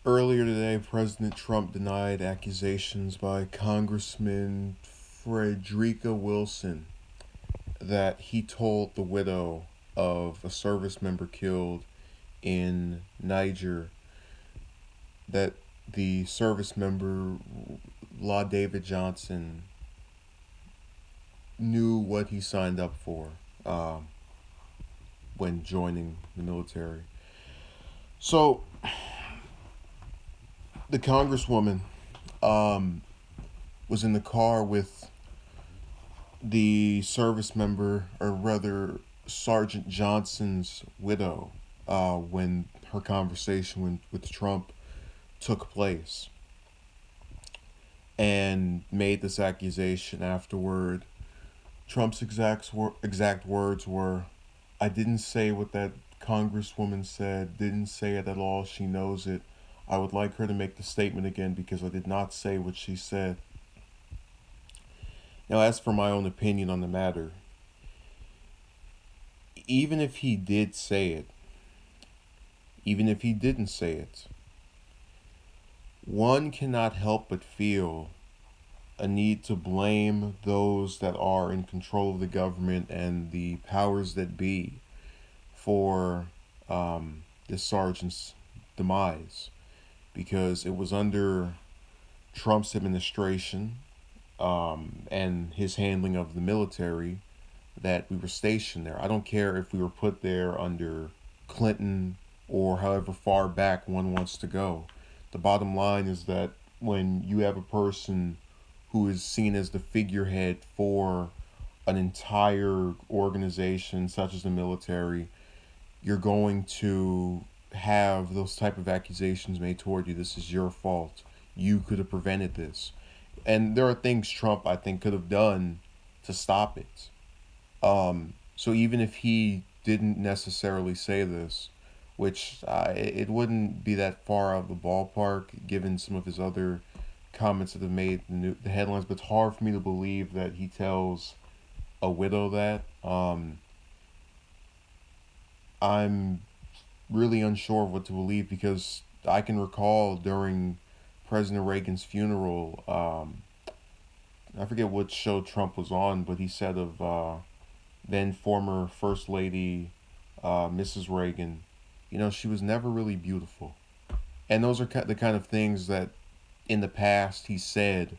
Earlier today, President Trump denied accusations by Congressman Frederica Wilson that he told the widow of a service member killed in Niger that the service member, La David Johnson, knew what he signed up for when joining the military. So, the Congresswoman was in the car with the service member, or rather, Sergeant Johnson's widow, when her conversation with Trump took place, and made this accusation afterward. Trump's exact words were, "I didn't say what that Congresswoman said, didn't say it at all, she knows it. I would like her to make the statement again because I did not say what she said." Now, as for my own opinion on the matter, even if he did say it, even if he didn't say it, one cannot help but feel a need to blame those that are in control of the government and the powers that be for this sergeant's demise, because it was under Trump's administration and his handling of the military that we were stationed there. I don't care if we were put there under Clinton or however far back one wants to go. The bottom line is that when you have a person who is seen as the figurehead for an entire organization such as the military, you're going to have those type of accusations made toward you. This is your fault. You could have prevented this. And there are things Trump, I think, could have done to stop it. So even if he didn't necessarily say this, which it wouldn't be that far out of the ballpark given some of his other comments that have made the headlines, but it's hard for me to believe that he tells a widow that. I'm really unsure of what to believe because I can recall during President Reagan's funeral, I forget what show Trump was on, but he said of then former First Lady Mrs. Reagan, she was never really beautiful. And those are the kind of things that in the past he said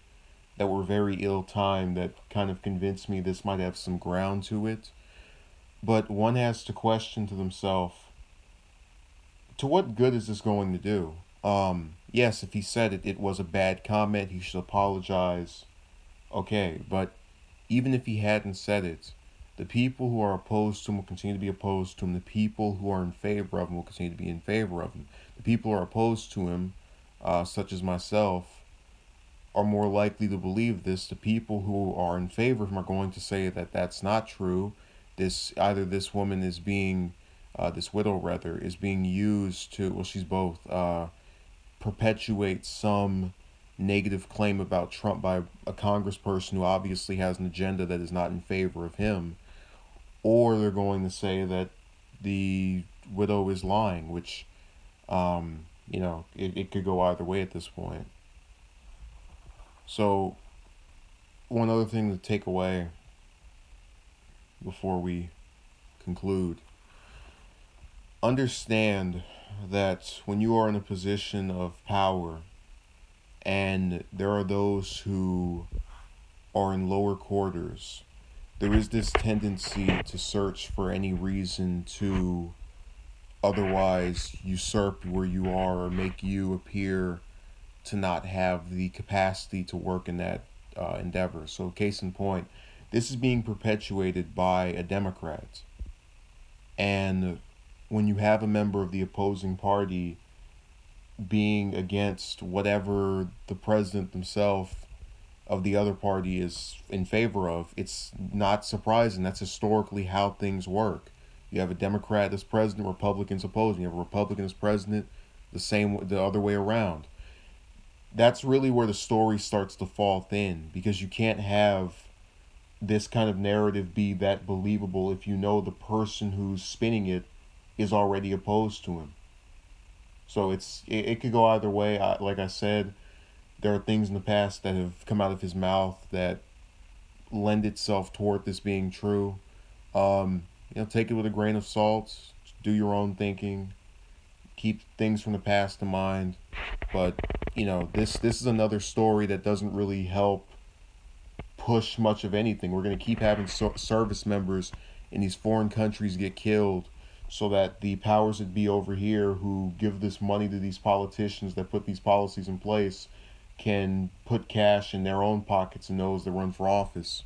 that were very ill-timed that kind of convinced me this might have some ground to it. But one has to question to themselves, to what good is this going to do? Yes, if he said it was a bad comment, he should apologize. Okay, but even if he hadn't said it, the people who are opposed to him will continue to be opposed to him. The people who are in favor of him will continue to be in favor of him. The people who are opposed to him, such as myself, are more likely to believe this. The people who are in favor of him are going to say that that's not true. Either this woman is being, this widow rather, is being used to, well, she's both, perpetuate some negative claim about Trump by a congressperson who obviously has an agenda that is not in favor of him, or they're going to say that the widow is lying, which, it could go either way at this point. So, one other thing to take away before we conclude. Understand that when you are in a position of power and there are those who are in lower quarters, there is this tendency to search for any reason to otherwise usurp where you are or make you appear to not have the capacity to work in that endeavor. So case in point, this is being perpetuated by a Democrat. And when you have a member of the opposing party being against whatever the president himself of the other party is in favor of, it's not surprising. That's historically how things work. You have a Democrat as president, Republicans opposing. You have a Republican as president, the other way around. That's really where the story starts to fall thin, because you can't have this kind of narrative be that believable if you know the person who's spinning it is already opposed to him. So it could go either way. Like I said, there are things in the past that have come out of his mouth that lend itself toward this being true. Take it with a grain of salt. Do your own thinking. Keep things from the past in mind. But this is another story that doesn't really help push much of anything. We're going to keep having service members in these foreign countries get killed so that the powers that be over here who give this money to these politicians that put these policies in place can put cash in their own pockets and those that run for office.